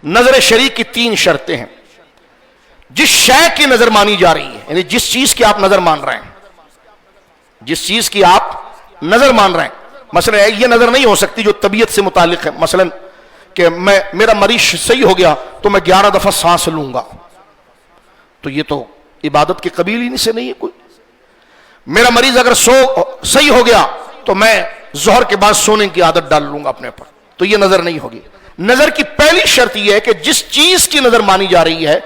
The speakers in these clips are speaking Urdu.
نظر شرعی کی 3 شرطیں ہیں. جس شے کی نظر مانی جا رہی ہے، یعنی جس چیز کی آپ نظر مان رہے ہیں، جس چیز کی آپ نظر مان رہے ہیں. مثلا یہ نظر نہیں ہو سکتی جو طبیعت سے متعلق ہے، مثلا کہ میرا مریض صحیح ہو گیا تو میں 11 دفعہ سانس لوں گا، تو یہ تو عبادت کے قبیل ہی سے نہیں ہے کوئی. میرا مریض اگر صحیح ہو گیا تو میں ظہر کے بعد سونے کی عادت ڈال لوں گا اپنے پر، تو یہ نظر نہیں ہوگی. نظر کی پہلی شرط یہ ہے کہ جس چیز کی نظر مانی جا رہی ہے،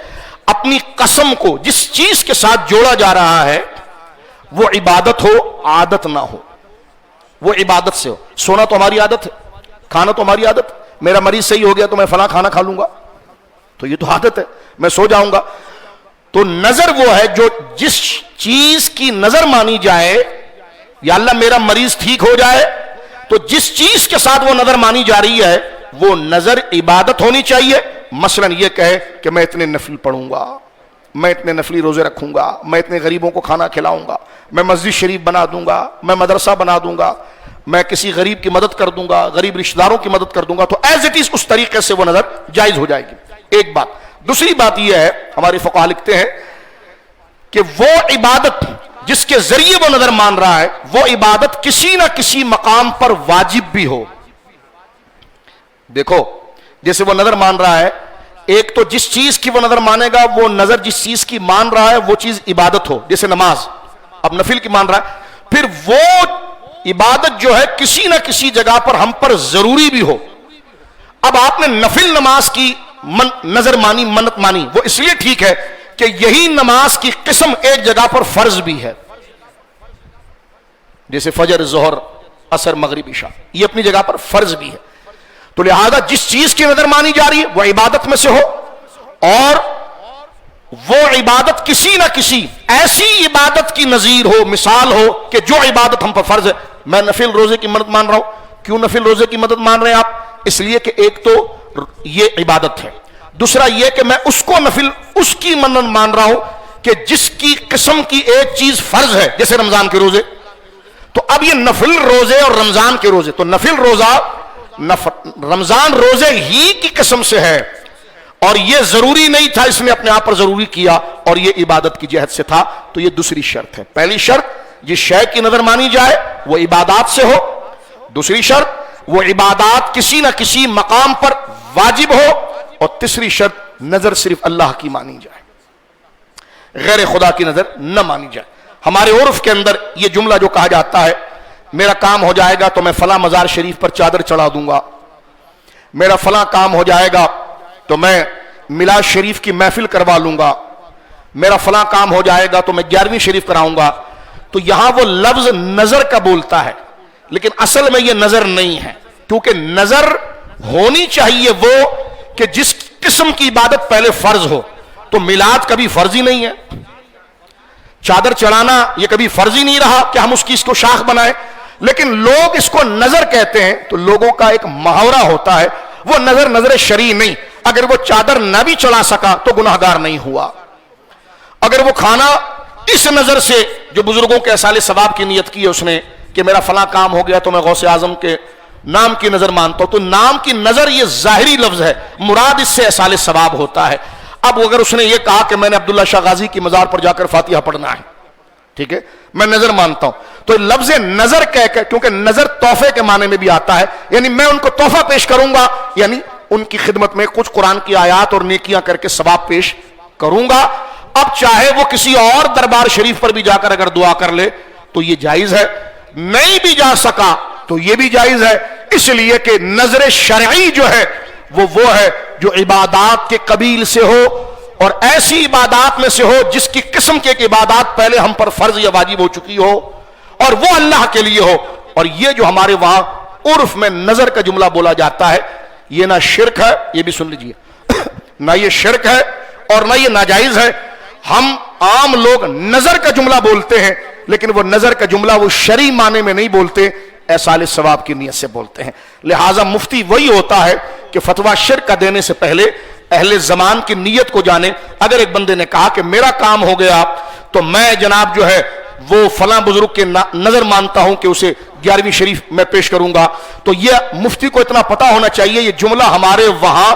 اپنی قسم کو جس چیز کے ساتھ جوڑا جا رہا ہے وہ عبادت ہو، عادت نہ ہو. وہ عبادت سے ہو. سونا تو ہماری عادت ہے، کھانا تو ہماری عادت. میرا مریض صحیح ہو گیا تو میں فلاں کھانا کھا لوں گا، تو یہ تو عادت ہے. میں سو جاؤں گا. تو نظر وہ ہے جو جس چیز کی نظر مانی جائے، یا اللہ میرا مریض ٹھیک ہو جائے، تو جس چیز کے ساتھ وہ نظر مانی جا رہی ہے وہ نظر عبادت ہونی چاہیے. مثلا یہ کہے کہ میں اتنے نفل پڑھوں گا، میں اتنے نفلی روزے رکھوں گا، میں اتنے غریبوں کو کھانا کھلاؤں گا، میں مسجد شریف بنا دوں گا، میں مدرسہ بنا دوں گا، میں کسی غریب کی مدد کر دوں گا، غریب رشتہ داروں کی مدد کر دوں گا، تو ایز اٹ از اس طریقے سے وہ نظر جائز ہو جائے گی. ایک بات. دوسری بات یہ ہے، ہمارے فقہا لکھتے ہیں کہ وہ عبادت جس کے ذریعے وہ نظر مان رہا ہے، وہ عبادت کسی نہ کسی مقام پر واجب بھی ہو. دیکھو جیسے وہ نظر مان رہا ہے، ایک تو جس چیز کی وہ نظر مانے گا، وہ نظر جس چیز کی مان رہا ہے وہ چیز عبادت ہو. جیسے نماز اب نفل کی مان رہا ہے، پھر وہ عبادت جو ہے کسی نہ کسی جگہ پر ہم پر ضروری بھی ہو. اب آپ نے نفل نماز کی نظر مانی، منت مانی، وہ اس لیے ٹھیک ہے کہ یہی نماز کی قسم ایک جگہ پر فرض بھی ہے. جیسے فجر، ظہر، عصر، مغرب، عشاء، یہ اپنی جگہ پر فرض بھی ہے. تو لہذا جس چیز کی نظر مانی جا رہی ہے وہ عبادت میں سے ہو، اور وہ عبادت کسی نہ کسی ایسی عبادت کی نظیر ہو، مثال ہو کہ جو عبادت ہم پر فرض ہے. میں نفل روزے کی مدد مان رہا ہوں. کیوں نفل روزے کی مدد مان رہے ہیں آپ؟ اس لیے کہ ایک تو یہ عبادت ہے، دوسرا یہ کہ میں اس کو نفل اس کی مدد مان رہا ہوں کہ جس کی قسم کی ایک چیز فرض ہے، جیسے رمضان کے روزے. تو اب یہ نفل روزے اور رمضان کے روزے، تو نفل روزہ رمضان روزے ہی کی قسم سے ہے، اور یہ ضروری نہیں تھا، اس نے اپنے آپ پر ضروری کیا، اور یہ عبادت کی جہت سے تھا. تو یہ دوسری شرط ہے. پہلی شرط جس شے کی نظر مانی جائے وہ عبادات سے ہو. دوسری شرط وہ عبادات کسی نہ کسی مقام پر واجب ہو. اور تیسری شرط نظر صرف اللہ کی مانی جائے، غیر خدا کی نظر نہ مانی جائے. ہمارے عرف کے اندر یہ جملہ جو کہا جاتا ہے، میرا کام ہو جائے گا تو میں فلاں مزار شریف پر چادر چڑھا دوں گا، میرا فلاں کام ہو جائے گا تو میں میلاد شریف کی محفل کروا لوں گا، میرا فلاں کام ہو جائے گا تو میں 11ویں شریف کراؤں گا. تو یہاں وہ لفظ نظر کا بولتا ہے، لیکن اصل میں یہ نظر نہیں ہے، کیونکہ نظر ہونی چاہیے وہ کہ جس قسم کی عبادت پہلے فرض ہو. تو میلاد کبھی فرض ہی نہیں ہے، چادر چڑھانا یہ کبھی فرض ہی نہیں رہا کہ ہم اس کو شاخ بنائیں، لیکن لوگ اس کو نظر کہتے ہیں. تو لوگوں کا ایک محاورہ ہوتا ہے، وہ نظر شرعی نہیں. اگر وہ چادر نہ بھی چڑھا سکا تو گناہگار نہیں ہوا. اگر وہ کھانا اس نظر سے جو بزرگوں کے اصال ثواب کی نیت کی ہے اس نے کہ میرا فلاں کام ہو گیا تو میں غوث اعظم کے نام کی نظر مانتا ہوں، تو نام کی نظر یہ ظاہری لفظ ہے، مراد اس سے اصال ثواب ہوتا ہے. اب اگر اس نے یہ کہا کہ میں نے عبداللہ شاہ غازی کی مزار پر جا کر فاتحہ پڑھنا ہے، ٹھیک ہے، میں نظر مانتا ہوں، تو لفظ نظر کہہ کے، کیونکہ نظر تحفے کے معنی میں بھی آتا ہے، یعنی میں ان کو تحفہ پیش کروں گا، یعنی ان کی خدمت میں کچھ قرآن کی آیات اور نیکیاں کر کے ثواب پیش کروں گا. اب چاہے وہ کسی اور دربار شریف پر بھی جا کر اگر دعا کر لے تو یہ جائز ہے، نہیں بھی جا سکا تو یہ بھی جائز ہے، اس لیے کہ نظر شرعی جو ہے وہ ہے جو عبادات کے قبیل سے ہو، اور ایسی عبادات میں سے ہو جس کی قسم کے عبادات پہلے ہم پر فرض یا واجب ہو چکی ہو، اور وہ اللہ کے لیے ہو. اور یہ جو ہمارے وہاں عرف میں نظر کا جملہ بولا جاتا ہے، یہ نہ شرک ہے، یہ بھی سن لیجئے، نہ یہ شرک ہے اور نہ یہ ناجائز ہے. ہم عام لوگ نظر کا جملہ بولتے ہیں، لیکن وہ نظر کا جملہ وہ شرعی معنی میں نہیں بولتے، احصال ثواب کی نیت سے بولتے ہیں. لہٰذا مفتی وہی ہوتا ہے کہ فتویٰ شرک کا دینے سے پہلے اہل زمان کی نیت کو جانے. اگر ایک بندے نے کہا کہ میرا کام ہو گیا تو میں جناب جو ہے وہ فلاں بزرگ کے نظر مانتا ہوں کہ اسے 11ویں شریف میں پیش کروں گا، تو یہ مفتی کو اتنا پتا ہونا چاہیے یہ جملہ ہمارے وہاں